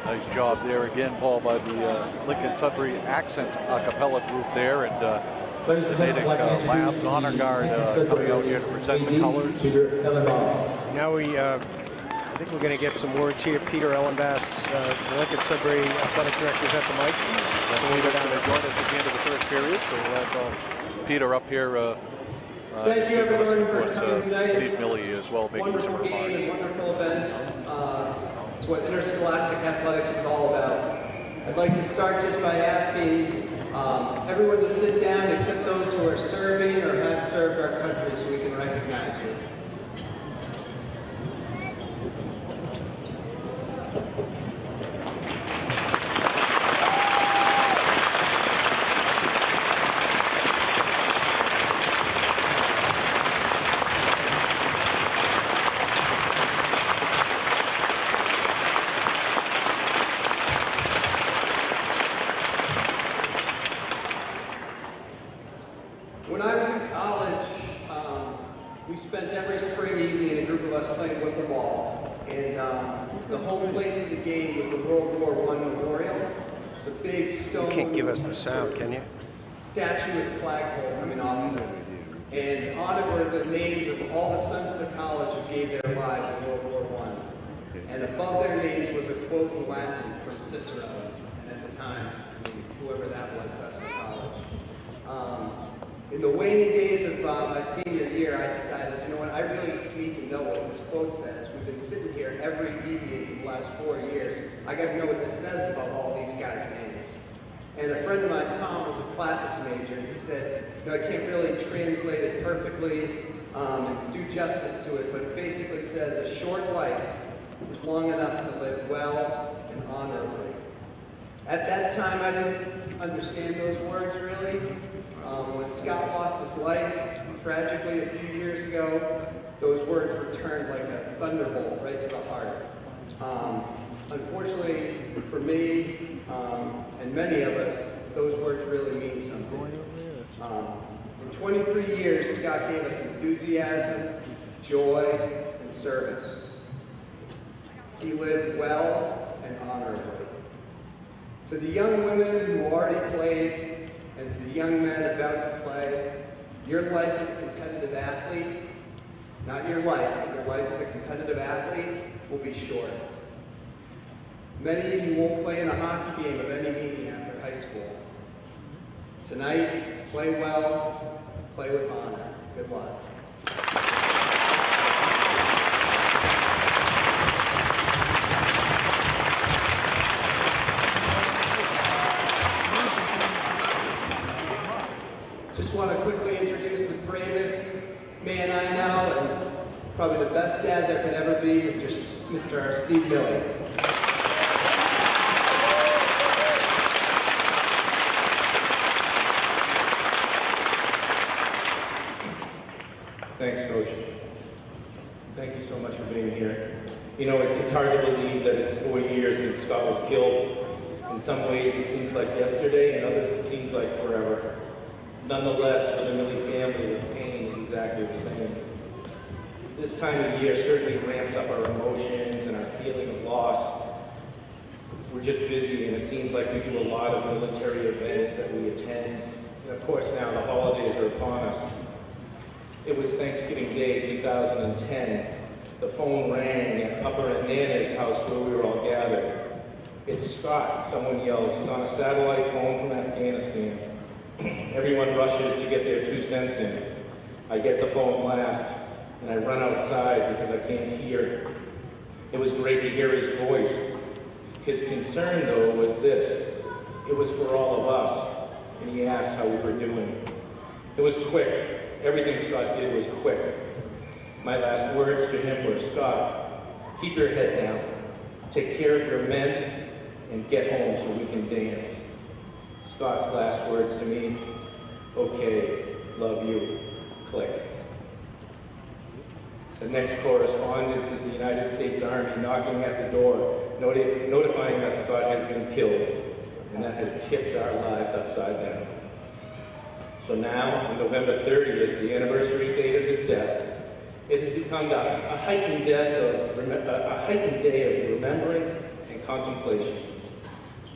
Nice job there again, Paul, by the Lincoln Sudbury Accent a cappella group there, and Benedict Labs Honor Guard coming out here to present the colors. Now I think we're going to get some words here. Peter Ellenbass, the Lincoln Sudbury Athletic Director, is at the mic. Peter's going to join us at the end of the first period, so we'll have Peter up here. Thank you, everyone, of course, for coming tonight. Steve Milley as well, making some remarks. Wonderful event. It's what interscholastic athletics is all about. I'd like to start just by asking everyone to sit down except those who are serving or have served our country so we can recognize you. When I was in college, we spent every spring evening, a group of us playing with the ball. And the home plate of the game was the World War I memorial. It's a big stone. You can't give us the sound, can you? Statue with a flagpole coming off of it. And on it were the names of all the sons of the college who gave their lives in World War I. And above their names was a quote in Latin from Cicero. And at the time, whoever that was, that's the college. In the waning days of my senior year, I decided, you know what, I really need to know what this quote says. We've been sitting here every evening for the last 4 years. I got to know what this says about all these guys' names. And a friend of mine, Tom, was a classics major, and he said, you know, I can't really translate it perfectly and do justice to it, but it basically says a short life is long enough to live well and honorably. At that time, I didn't understand those words really. When Scott lost his life tragically a few years ago, those words returned like a thunderbolt right to the heart. Unfortunately for me and many of us, those words really mean something. In 23 years, Scott gave us enthusiasm, joy, and service. He lived well and honorably. To the young women who already played, and to the young men about to play, your life as a competitive athlete, not your life, but your life as a competitive athlete will be short. Many of you won't play in a hockey game of any meaning after high school. Tonight, play well, play with honor. Good luck. Just want to quickly introduce the bravest man I know, and probably the best dad there could ever be, Mr. Steve Milley. Thanks, Coach. Thank you so much for being here. You know, it's hard to believe that it's 4 years since Scott was killed. In some ways, it seems like yesterday, in others, it seems like forever. Nonetheless, for the Milley family, the pain is exactly the same. This time of year certainly ramps up our emotions and our feeling of loss. We're just busy, and it seems like we do a lot of military events that we attend. And of course, now the holidays are upon us. It was Thanksgiving Day 2010. The phone rang up at Nana's house where we were all gathered. It's Scott, someone yells. He's on a satellite phone from Afghanistan. Everyone rushes to get their 2 cents in. I get the phone last, and I run outside because I can't hear. It was great to hear his voice. His concern, though, was this. It was for all of us, and he asked how we were doing. It was quick. Everything Scott did was quick. My last words to him were, Scott, keep your head down, take care of your men, and get home so we can dance. Scott's last words to me, okay, love you, click. The next correspondence is the United States Army knocking at the door, notifying us Scott has been killed, and that has tipped our lives upside down. So now, on November 30th, the anniversary date of his death, it has become a heightened day of remembrance and contemplation.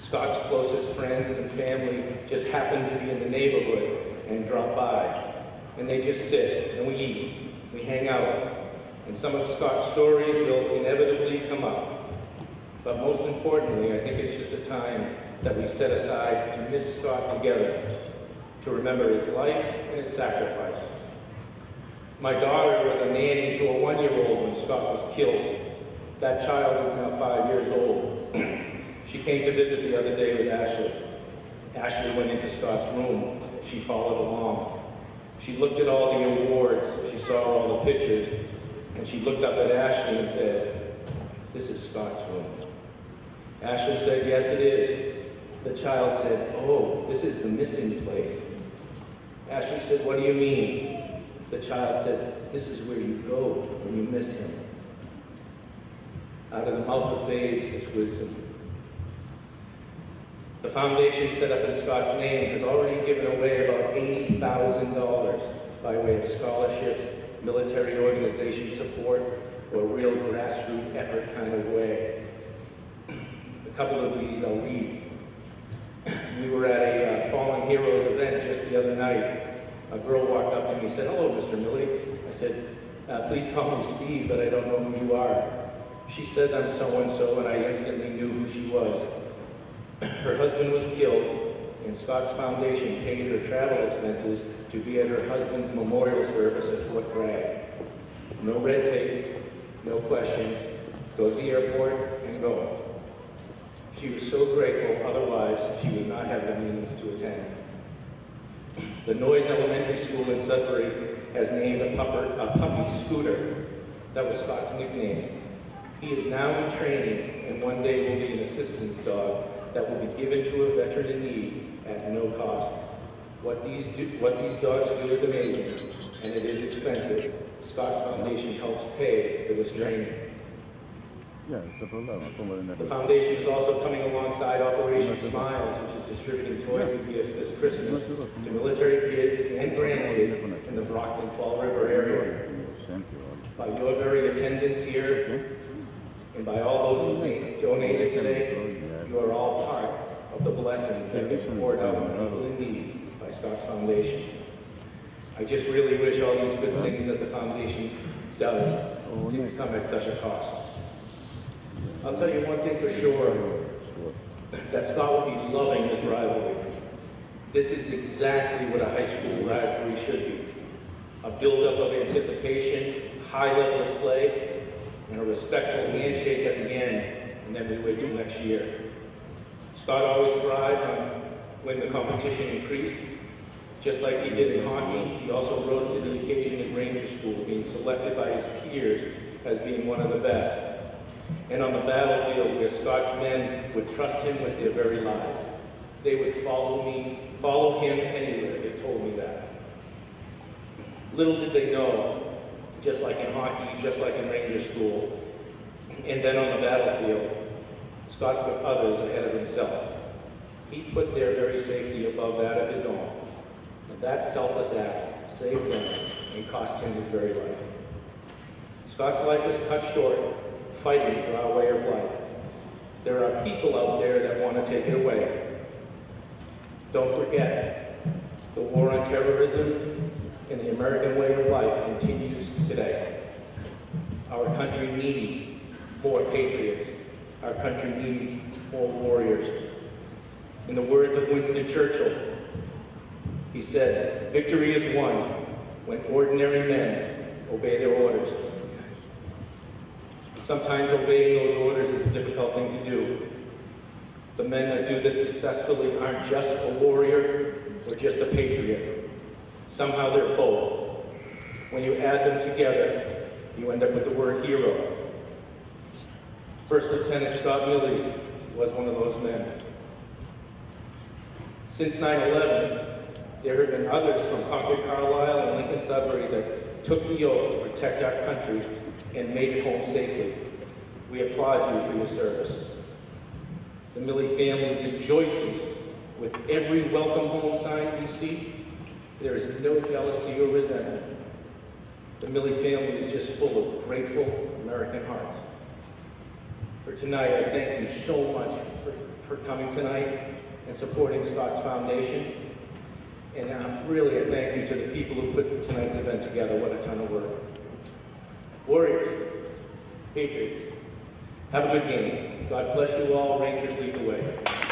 Scott's closest friends and family just happen to be in the neighborhood and drop by. And they just sit, and we eat, we hang out. And some of Scott's stories will inevitably come up. But most importantly, I think it's just a time that we set aside to miss Scott together, to remember his life and his sacrifices. My daughter was a nanny to a 1-year-old when Scott was killed. That child is now 5 years old. She came to visit the other day with Ashley. Ashley went into Scott's room. She followed along. She looked at all the awards. She saw all the pictures. And she looked up at Ashley and said, "This is Scott's room." Ashley said, "Yes, it is." The child said, "Oh, this is the missing place." Ashley said, "What do you mean?" The child said, "This is where you go when you miss him." Out of the mouth of babes is wisdom. The foundation set up in Scott's name has already given away about $80,000 by way of scholarships, military organization support, or real grassroots effort kind of way. A couple of these I'll read. We were at a Fallen Heroes event just the other night. A girl walked up to me and said, "Hello, Mr. Milley." I said, "Please call me Steve, but I don't know who you are." She said, "I'm so-and-so," and I instantly knew who she was. Her husband was killed, and Scott's foundation paid her travel expenses to be at her husband's memorial service at Fort Bragg. No red tape, no questions. Go to the airport and go. She was so grateful, otherwise she would not have the means to attend. The Noyes Elementary School in Sudbury has named a puppy Scooter. That was Scott's nickname. He is now in training and one day will be an assistance dog that will be given to a veteran in need at no cost. What these dogs do is amazing, and it is expensive. Scott's Foundation helps pay for this training. The foundation is also coming alongside Operation Smiles, which is distributing toys and gifts this Christmas to military kids and grandkids in the Brockton Fall River area. By your very attendance here, and by all those who donated today, you are all part of the blessings that are poured out on people in need by Scott's Foundation. I just really wish all these good things that the foundation does didn't come at such a cost. I'll tell you one thing for sure, that Scott will be loving this rivalry. This is exactly what a high school rivalry should be. A build-up of anticipation, high level of play, and a respectful handshake at the end, and then we wait till next year. Scott always thrived on when the competition increased. Just like he did in hockey, he also rose to the occasion at Ranger School, being selected by his peers as being one of the best. And on the battlefield where Scott's men would trust him with their very lives. They would follow him anywhere, they told me that. Little did they know, just like in hockey, just like in Ranger School, and then on the battlefield, Scott put others ahead of himself. He put their very safety above that of his own. And that selfless act saved him and cost him his very life. Scott's life was cut short, fighting for our way of life. There are people out there that want to take it away. Don't forget, the war on terrorism and the American way of life continues today. Our country needs more patriots. Our country needs more warriors. In the words of Winston Churchill, he said, "Victory is won when ordinary men obey their orders." Sometimes obeying those orders is a difficult thing to do. The men that do this successfully aren't just a warrior or just a patriot. Somehow they're both. When you add them together, you end up with the word hero. First Lieutenant Scott Milley was one of those men. Since 9/11, there have been others from Concord, Carlisle, and Lincoln Sudbury that took the oath to protect our country and made it home safely. We applaud you for your service. The Milley family rejoices with every welcome home sign we see. There is no jealousy or resentment. The Milley family is just full of grateful American hearts. for tonight, I thank you so much for coming tonight and supporting Scott's Foundation. And really a thank you to the people who put tonight's event together. What a ton of work. Warriors, Patriots, have a good game. God bless you all. Rangers lead the way.